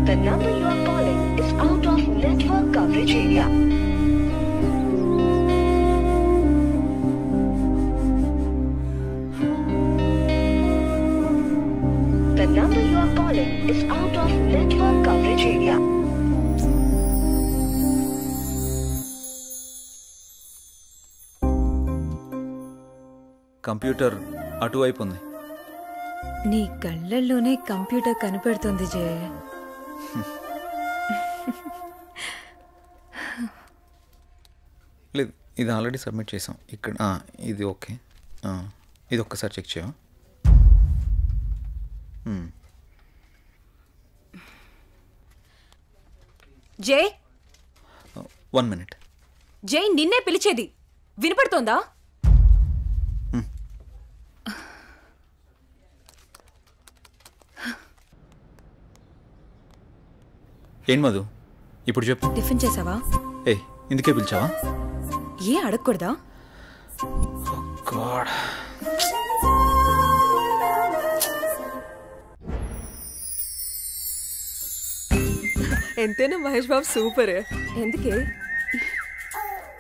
The number you are calling is out of network coverage area. The number you are calling is out of network coverage area. Computer అటువైపు ఉంది. నీ కళ్ళల్లోనే computer కనిపెడుతుంది జయ. లేదు, ఇది already submit చేసాం. ఇక్కడ ఇది okay. ఇది ఒక్కసారి చెక్ చేయవా? జై, 1 minute. జై, నిన్నే పిలిచేది వినపడుతోందా? ఏం మధు, ఇప్పుడు చెప్పు. టిఫిన్ చేసావా? ఇందుకే పిలిచావా? ఏ అడగకూడదా? ఎంతైనా మహేష్ బాబు సూపరే. ఎందుకే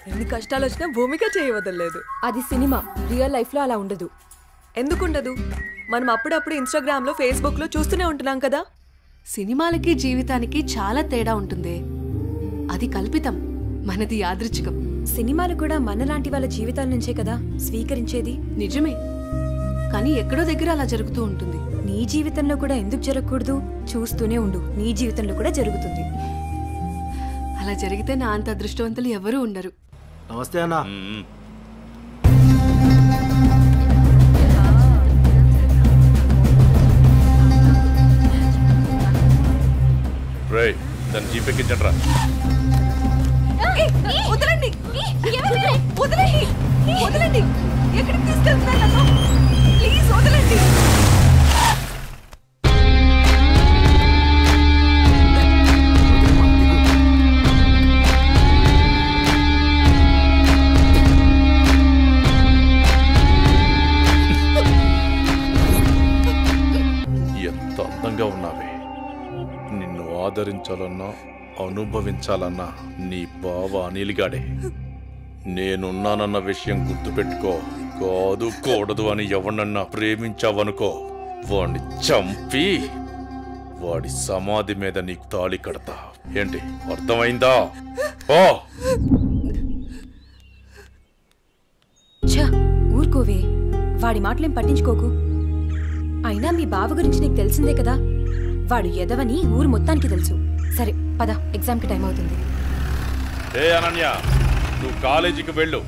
ఎన్ని కష్టాలు వచ్చినా భూమిక చేయవదలేదు. అది సినిమా, రియల్ లైఫ్ లో అలా ఉండదు. ఎందుకుండదు? మనం అప్పుడప్పుడు ఇన్స్టాగ్రామ్ లో, ఫేస్బుక్ లో చూస్తూనే ఉంటున్నాం కదా. సినిమాలకి జీవితానికి చాలా తేడా ఉంటుంది. అది కల్పితం, మనది యాదృచ్ఛికం. సినిమాలు కూడా మనలాంటి వాళ్ళ జీవితాల నుంచే కదా స్వీకరించేది. నిజమే, కానీ ఎక్కడో దగ్గర అలా జరుగుతూ ఉంటుంది. నీ జీవితంలో కూడా ఎందుకు జరగకూడదు? చూస్తూనే ఉండు, నీ జీవితంలో కూడా జరుగుతుంది. అలా జరిగితే నా అంత అదృష్టవంతులు ఎవరూ ఉండరు. నమస్తే అన్నా. దాన్ని జీపెక్కించండి. వదలండి, వదలండి, వదలండి. ఎక్కడికి తీసుకెళ్తున్నారు నన్ను? ప్లీజ్ వదలండి. ఎంత అందంగా ఉన్నావే. నిన్ను ఆదరించాలన్నా అనుభవించాలన్నా నీ బావ అనిల్గాడే. నేనున్నానన్న విషయం గుర్తుపెట్టుకో. కాదు కూడదు అని ఎవరినన్నా ప్రేమించావనుకో, వాడిని చంపి వాడి సమాధి మీద నీకు తాళి కడతా. ఏంటి, అర్థమైందా? ఓ ఊరుకోవే, వాడి మాటలేం పట్టించుకోకు. అయినా మీ బావ గురించి నీకు తెలిసిందే కదా. వాడు ఎదవని ఊరు మొత్తానికి తెలుసు. సరే పద, ఎగ్జామ్కి టైం అవుతుంది. ఏ అనన్య, నువ్వు కాలేజీకి వెళ్ళు.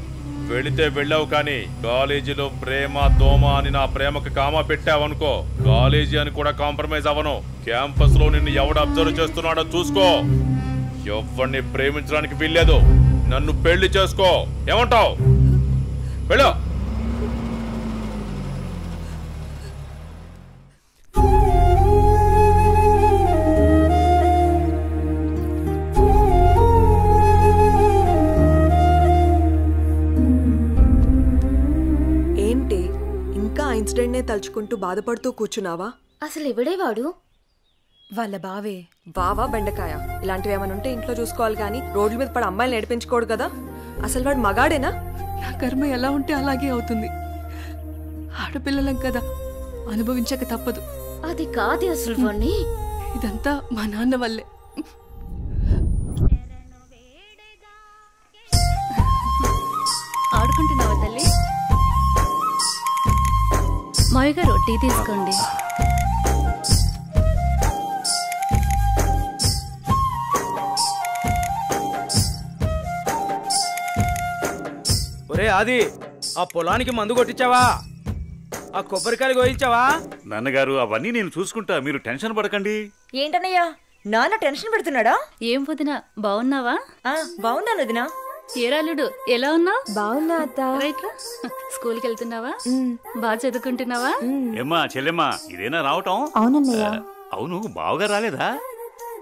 వెళితే వెళ్ళావు, కానీ కాలేజీలో ప్రేమ దోమ అని నా ప్రేమకు కామా పెట్టావనుకో, కాలేజీ అని కూడా కాంప్రమైజ్ అవ్వను. క్యాంపస్ లో నిన్ను ఎవడు అబ్జర్వ్ చేస్తున్నాడో చూసుకో. ఎవరిని ప్రేమించడానికి వీల్లేదు. నన్ను పెళ్లి చేసుకో. ఏమంటావు? వెళ్ళు. ఇన్సిడెంట్ నే తలుచుకుంటూ బాధపడుతూ కూర్చున్నావా? అసలు ఎవడే వాడు? వాళ్ళ బావే. బావా బెండకాయ ఇలాంటివి ఏమైనా ఉంటే ఇంట్లో చూసుకోవాలి, కానీ రోడ్ల మీద పడి అమ్మాయిలు నడిపించుకోడు కదా. అసలు వాడు మగాడేనా? నా కర్మ ఎలా ఉంటే అలాగే అవుతుంది. ఆడపిల్లలం కదా, అనుభవించక తప్పదు. అది కాదు అసలు. ఇదంతా మా నాన్న వల్లే. ఆడుకుంటున్నావా తల్లి? మావి గారు టీ తీసుకోండి. ఒరే ఆది, ఆ పొలానికి మందు కొట్టించావా? ఆ కొబ్బరికాయలు గోయించావా? నాన్నగారు అవన్నీ నేను చూసుకుంటా, మీరు టెన్షన్ పడకండి. ఏంటన్నయ్యా, నాన్న టెన్షన్ పెడుతున్నాడా? ఏం వదినా, బాగున్నావా? బాగున్నాను వదినా. ఏరాలుడు, ఎలా ఉన్నావు? బాగున్నా అత్త. రైట్ రా. స్కూల్కి వెళ్తున్నావా? బాగా చదువుకుంటున్నావా? ఏమ్మా చెల్లెమ్మా, ఇదేనా రావటం? అవునన్నయ్య. అవును, బావగా రాలేదా?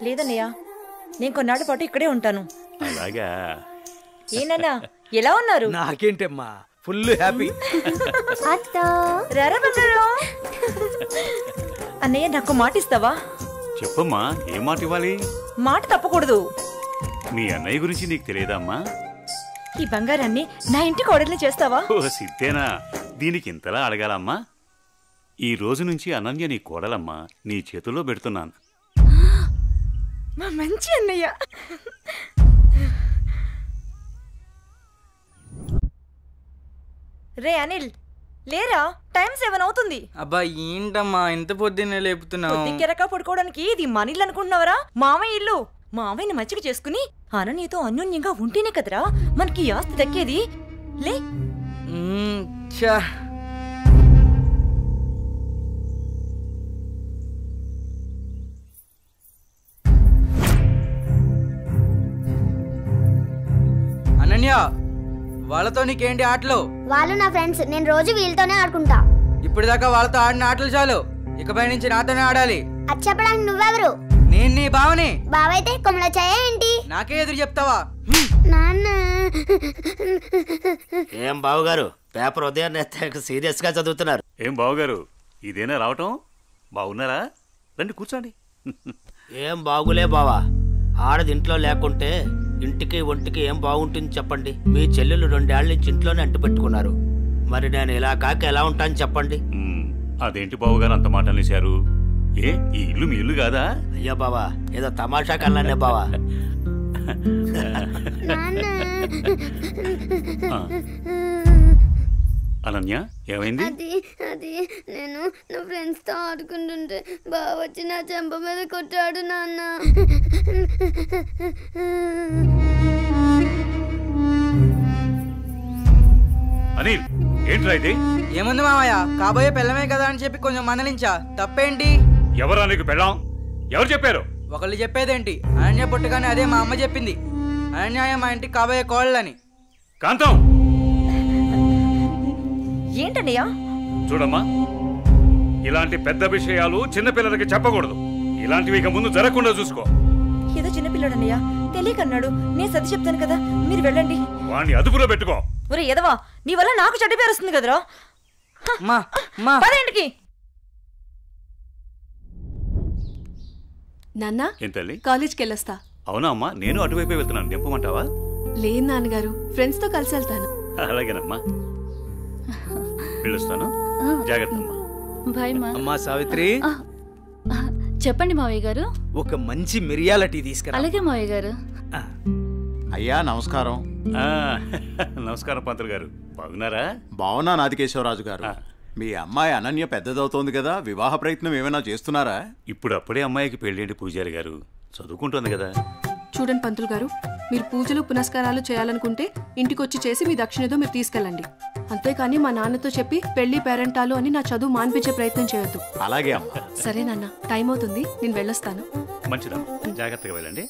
లేదన్నయ్య, నేను కొన్నాళ్ళ పాటు ఇక్కడే ఉంటాను. అలాగా? ఏనన్నా, ఎలా ఉన్నారు? నాకేంటమ్మా, ఫుల్ హ్యాపీ. రారా బంగారు. అన్నయ్య, నాకు మాట ఇస్తావా? చెప్పమ్మా, ఏం మాట ఇవ్వాలి? మాట తప్పకూడదు. మీ అన్నయ్య గురించి నీకు తెలియదమ్మా? ఈ బంగారాన్ని నా ఇంటికి ఆర్డర్లు చేస్తావా? ఓ సిద్ధేనా, దీనికి ఇంతలా అడగాలమ్మా? ఈ రోజు నుంచి అనన్య నీ కోడలమ్మా, నీ చేతుల్లో పెడుతున్నాను. మా మంచి అన్నయ్య. రే అనిల్, లేరా, టైం 7 అవుతుంది. అబ్బా ఏంటమ్మా ఇంత పొద్దున్నే లేపుతున్నావు? కెరక పడుకోవడానికి ఇది మన ఇల్లు అనుకుంటున్నావరా? మామయ్య ఇల్లు. మామయ్యని మంచిగా చేసుకుని అనన్యతో అన్యోన్యంగా ఉంటేనే కదరా మనకి ఆస్తి దక్కేది. లే. అనన్య, వాళ్ళతో నీకేంటి ఆటలు? వాళ్ళు నా ఫ్రెండ్స్, నేను రోజు వీళ్ళతోనే ఆడుకుంటా. ఇప్పటిదాకా వాళ్ళతో ఆడిన ఆటలు చాలు, ఇకపై నుంచి నాతోనే ఆడాలి. అది చెప్పడానికి నువ్వెవరు? నేను నీ బావని. బావైతే కొమ్మల చాయ ఏంటి? నాకే ఎదురు చెప్తావా? నాన్న. ఏం బావగారు, పేపర్ ఉదయాన్నే సీరియస్ గా చదువుతున్నారు. ఏం బావగారు, ఇదేనా రావటం? బాగున్నారా? రండి కూర్చోండి. ఏం బాగులే బావా, ఆడది ఇంట్లో లేకుంటే ఇంటికి ఒంటికి ఏం బాగుంటుంది చెప్పండి. మీ చెల్లెలు 2 ఏళ్ల నుంచి ఇంట్లోనే అంటు పెట్టుకున్నారు. మరి నేను ఇలా కాక ఎలా ఉంటాను చెప్పండి. అదేంటి బావగారు అంత మాట అనేశారు? ఏ, ఈ ఇల్లు మీ ఇల్లు కాదా? అయ్యో బావా, ఏదో తమాషా కల్లానే బావా. అనన్య, ఏమైంది? అది నేను నా ఫ్రెండ్స్ తో ఆడుకుంటుంటే బావ వచ్చి నా చెంప మీద కొట్టాడు నాన్న. అనిల్, ఏంట్రా ఇది? ఏముంది మామయ్య, కాబోయే పెళ్ళమే కదా అని చెప్పి కొంచెం మందలించా. తప్పేంటి? ఎవరా నీకు పెళ్ళాం? ఎవరు చెప్పారు? ఒకళ్ళు చెప్పేదేంటి, అనన్య పుట్టగానే అదే మా అమ్మ చెప్పింది. అనన్య మా ఇంటికి కాబోయే కోళ్ళని. కాంతం, ఏంటన్నయ్యా? చూడమ్మా, ఇలాంటి పెద్ద విషయాలు చిన్నపిల్లలకి చెప్పకూడదు. ఇలాంటివి ఇక ముందు జరగకుండా చూసుకో. ఏదో చిన్నపిల్లడన్నయ్యా, తెలియకన్నాడు. నేను సర్ది చెప్తాను కదా, మీరు వెళ్ళండి. వాణ్ణి అదుపులో పెట్టుకో. ఒరే ఎదవా, నీ వల్ల నాకు చెడ్డ పేరు వస్తుంది కదరా. పదేంటికి నాన్న, కాలేజ్కి వెళ్ళొస్తా. అవునా అమ్మా, నేను అటువైపే వెళ్తున్నాను. నింపమంటావా? లేదు నాన్నగారు, ఫ్రెండ్స్ తో కలిసి వెళ్తాను. అలాగేనమ్మా, వెళ్ళొస్తాను. జాగ్రత్త అమ్మా. బాయ్ మా. అమ్మా సావిత్రి, చెప్పండి మావయ్య గారు. ఒక మంచి మిరియాల టీ తీసుకురా. అలాగే మావయ్య గారు. అయ్యా నమస్కారం. నమస్కారం పంతులు గారు, బాగున్నారా? బాగున్నా నాదికేశ్వరరాజు గారు. మీ అమ్మాయి అనన్య పెద్దదవుతోంది కదా, వివాహ ప్రయత్నం ఏమైనా చేస్తున్నారా? ఇప్పుడు అప్పుడే అమ్మాయికి పెళ్ళేంటి పూజారి గారు, చదువుకుంటుంది కదా. చూడండి పంతులు గారు, మీరు పూజలు పునస్కారాలు చేయాలనుకుంటే ఇంటికొచ్చి చేసి మీ దక్షిణతో మీరు తీసుకెళ్ళండి. అంతేకాని మా నాన్నతో చెప్పి పెళ్లి పేరెంటాలు అని నా చదువు మాన్పించే ప్రయత్నం చేయొద్దు. అలాగే అమ్మా. సరే నాన్న, టైం అవుతుంది, నేను వెళ్ళొస్తాను. మంచిదమ్మా, జాగ్రత్తగా వెళ్ళండి.